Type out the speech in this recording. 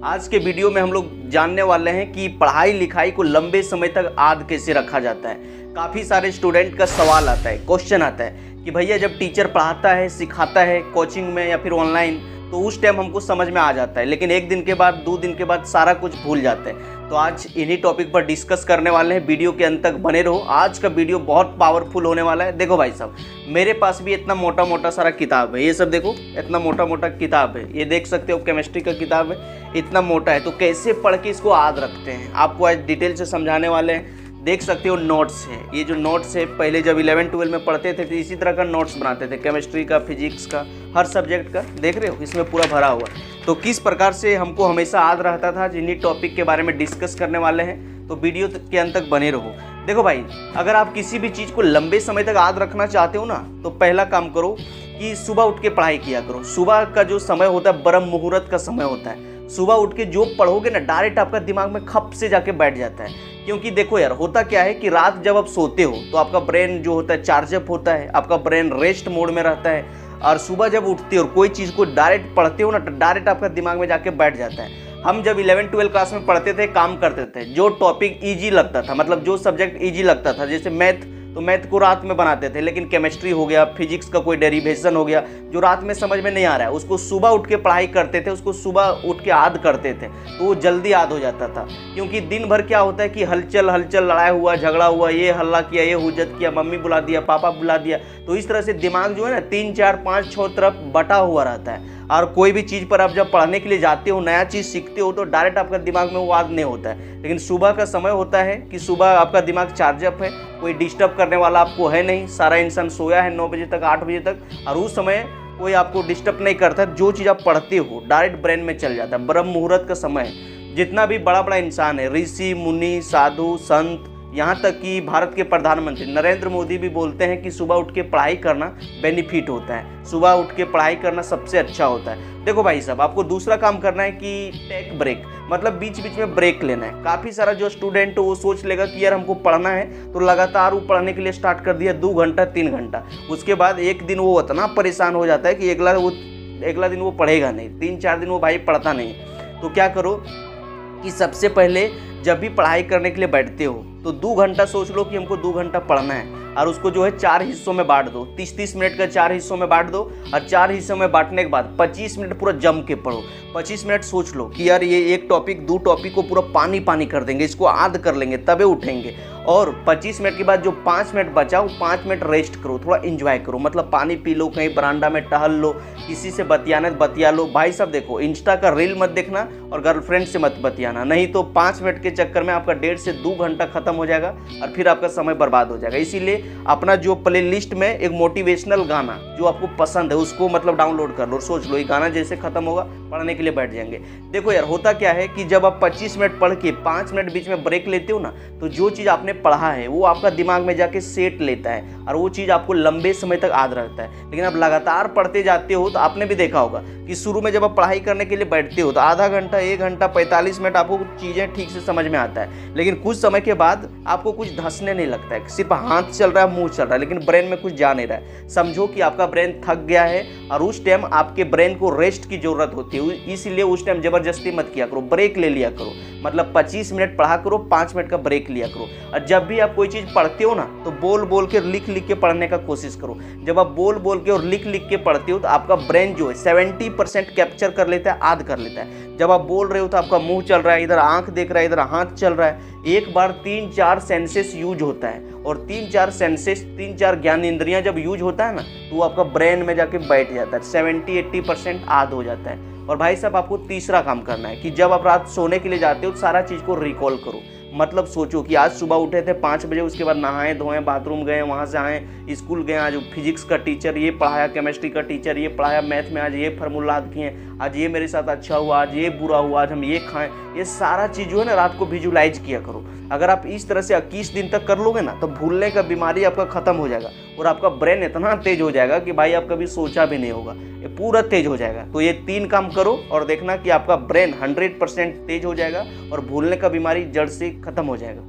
आज के वीडियो में हम लोग जानने वाले हैं कि पढ़ाई लिखाई को लंबे समय तक याद कैसे रखा जाता है। काफ़ी सारे स्टूडेंट का सवाल आता है, क्वेश्चन आता है कि भैया जब टीचर पढ़ाता है, सिखाता है कोचिंग में या फिर ऑनलाइन, तो उस टाइम हमको समझ में आ जाता है, लेकिन एक दिन के बाद, 2 दिन के बाद सारा कुछ भूल जाते हैं। तो आज इन्हीं टॉपिक पर डिस्कस करने वाले हैं। वीडियो के अंत तक बने रहो। आज का वीडियो बहुत पावरफुल होने वाला है। देखो भाई साहब, मेरे पास भी इतना मोटा मोटा सारा किताब है। ये सब देखो, इतना मोटा मोटा किताब है। ये देख सकते हो, केमिस्ट्री का किताब है, इतना मोटा है। तो कैसे पढ़ के इसको याद रखते हैं, आपको आज डिटेल से समझाने वाले हैं। देख सकते हो नोट्स है। ये जो नोट्स है, पहले जब 11-12 में पढ़ते थे तो इसी तरह का नोट्स बनाते थे, केमिस्ट्री का, फिजिक्स का, हर सब्जेक्ट का। देख रहे हो, इसमें पूरा भरा हुआ। तो किस प्रकार से हमको हमेशा याद रहता था, जिन्हीं टॉपिक के बारे में डिस्कस करने वाले हैं। तो वीडियो के अंत तक बने रहो। देखो भाई, अगर आप किसी भी चीज़ को लंबे समय तक याद रखना चाहते हो ना, तो पहला काम करो कि सुबह उठ के पढ़ाई किया करो। सुबह का जो समय होता है, ब्रह्म मुहूर्त का समय होता है। सुबह उठ के जो पढ़ोगे ना, डायरेक्ट आपका दिमाग में खप से जाके बैठ जाता है। क्योंकि देखो यार, होता क्या है कि रात जब आप सोते हो तो आपका ब्रेन जो होता है चार्जअप होता है, आपका ब्रेन रेस्ट मोड में रहता है। और सुबह जब उठते हो और कोई चीज़ को डायरेक्ट पढ़ते हो ना, तो डायरेक्ट आपका दिमाग में जाके बैठ जाता है। हम जब 11-12 क्लास में पढ़ते थे, काम करते थे, जो टॉपिक ईजी लगता था, मतलब जो सब्जेक्ट ईजी लगता था, जैसे मैथ, तो मैथ को रात में बनाते थे। लेकिन केमिस्ट्री हो गया, फिजिक्स का कोई डेरिवेशन हो गया, जो रात में समझ में नहीं आ रहा है, उसको सुबह उठ के पढ़ाई करते थे, उसको सुबह उठ के याद करते थे, तो वो जल्दी याद हो जाता था। क्योंकि दिन भर क्या होता है कि हलचल हलचल, लड़ाई हुआ, झगड़ा हुआ, ये हल्ला किया, ये हुज्जत किया, मम्मी बुला दिया, पापा बुला दिया। तो इस तरह से दिमाग जो है ना 3, 4, 5, 6 तरफ बटा हुआ रहता है। और कोई भी चीज़ पर आप जब पढ़ने के लिए जाते हो, नया चीज़ सीखते हो, तो डायरेक्ट आपका दिमाग में वो याद नहीं होता है। लेकिन सुबह का समय होता है कि सुबह आपका दिमाग चार्जअप है, कोई डिस्टर्ब करने वाला आपको है नहीं, सारा इंसान सोया है 9 बजे तक, 8 बजे तक, और उस समय कोई आपको डिस्टर्ब नहीं करता। जो चीज़ आप पढ़ते हो डायरेक्ट ब्रेन में चल जाता है। ब्रह्म मुहूर्त का समय है। जितना भी बड़ा बड़ा इंसान है, ऋषि मुनि, साधु संत, यहाँ तक कि भारत के प्रधानमंत्री नरेंद्र मोदी भी बोलते हैं कि सुबह उठ के पढ़ाई करना बेनिफिट होता है, सुबह उठ के पढ़ाई करना सबसे अच्छा होता है। देखो भाई साहब, आपको दूसरा काम करना है कि टेक ब्रेक, मतलब बीच बीच में ब्रेक लेना है। काफ़ी सारा जो स्टूडेंट हो वो सोच लेगा कि यार हमको पढ़ना है, तो लगातार वो पढ़ने के लिए स्टार्ट कर दिया 2 घंटा 3 घंटा। उसके बाद एक दिन वो इतना परेशान हो जाता है कि अगला दिन वो पढ़ेगा नहीं, 3-4 दिन वो भाई पढ़ता नहीं। तो क्या करो कि सबसे पहले जब भी पढ़ाई करने के लिए बैठते हो तो 2 घंटा सोच लो कि हमको 2 घंटा पढ़ना है, और उसको जो है 4 हिस्सों में बांट दो। 30-30 मिनट का 4 हिस्सों में बांट दो, और 4 हिस्सों में बांटने के बाद 25 मिनट पूरा जम के पढ़ो। 25 मिनट सोच लो कि यार ये एक टॉपिक 2 टॉपिक को पूरा पानी पानी कर देंगे, इसको याद कर लेंगे, तबे उठेंगे। और 25 मिनट के बाद जो 5 मिनट बचा, वो 5 मिनट रेस्ट करो, थोड़ा एंजॉय करो, मतलब पानी पी लो, कहीं बरामदा में टहल लो, किसी से बतियाना बतिया लो। भाई साहब देखो, इंस्टा का रील मत देखना और गर्लफ्रेंड से मत बतियाना, नहीं तो 5 मिनट के चक्कर में आपका 1.5 से 2 घंटा खत्म हो जाएगा और फिर आपका समय बर्बाद हो जाएगा। इसीलिए अपना जो प्ले लिस्ट में एक मोटिवेशनल गाना जो आपको पसंद है उसको मतलब डाउनलोड कर लो, सोच लो ये गाना जैसे खत्म होगा पढ़ने के लिए बैठ जाएंगे। देखो यार, होता क्या है कि जब आप 25 मिनट पढ़ के 5 मिनट बीच में ब्रेक लेते हो ना, तो जो चीज़ आपने पढ़ा है वो आपका दिमाग में जाके सेट लेता है और वो चीज़ आपको लंबे समय तक याद रहता है। लेकिन आप लगातार पढ़ते जाते हो, तो आपने भी देखा होगा कि शुरू में जब आप पढ़ाई करने के लिए बैठते हो तो आधा घंटा, 1 घंटा, 45 मिनट आपको चीज़ें ठीक से समझ में आता है। लेकिन कुछ समय के बाद आपको कुछ धंसने नहीं लगता है, सिर्फ हाथ चल रहा है, मुंह चल रहा है, लेकिन ब्रेन में कुछ जा नहीं रहा है। समझो कि आपका ब्रेन थक गया है और उस टाइम आपके ब्रेन को रेस्ट की जरूरत होती है। इसीलिए उस टाइम जबरदस्ती मत किया करो, ब्रेक ले लिया करो। मतलब 25 मिनट पढ़ा करो, 5 मिनट का ब्रेक लिया करो। और जब भी आप कोई चीज़ पढ़ते हो ना, तो बोल बोल के, लिख लिख के पढ़ने का कोशिश करो। जब आप बोल बोल के और लिख लिख के पढ़ते हो तो आपका ब्रेन जो है 70% कैप्चर कर लेता है, याद कर लेता है। जब आप बोल रहे हो तो आपका मुंह चल रहा है, इधर आंख देख रहा है, इधर हाथ चल रहा है। एक बार 3-4 सेंसेस यूज होता है, और 3-4 सेंसेस, 3-4 ज्ञान इंद्रियां जब यूज होता है ना, तो वो आपका ब्रेन में जाके बैठ जाता है, 70-80% याद हो जाता है। और भाई साहब, आपको तीसरा काम करना है कि जब आप रात सोने के लिए जाते हो तो सारा चीज़ को रिकॉल करो। मतलब सोचो कि आज सुबह उठे थे 5 बजे, उसके बाद नहाए धोए, बाथरूम गए, वहाँ से आए, स्कूल गए, आज फिजिक्स का टीचर ये पढ़ाया, केमिस्ट्री का टीचर ये पढ़ाया, मैथ में आज ये फार्मूला याद किए, आज ये मेरे साथ अच्छा हुआ, आज ये बुरा हुआ, आज हम ये खाएं। ये सारा चीज़ जो है ना, रात को विजुलाइज किया करो। अगर आप इस तरह से 21 दिन तक कर लोगे ना, तो भूलने का बीमारी आपका खत्म हो जाएगा और आपका ब्रेन इतना तेज हो जाएगा कि भाई आप कभी सोचा भी नहीं होगा, ये पूरा तेज हो जाएगा। तो ये 3 काम करो और देखना कि आपका ब्रेन 100% तेज हो जाएगा और भूलने का बीमारी जड़ से खत्म हो जाएगा।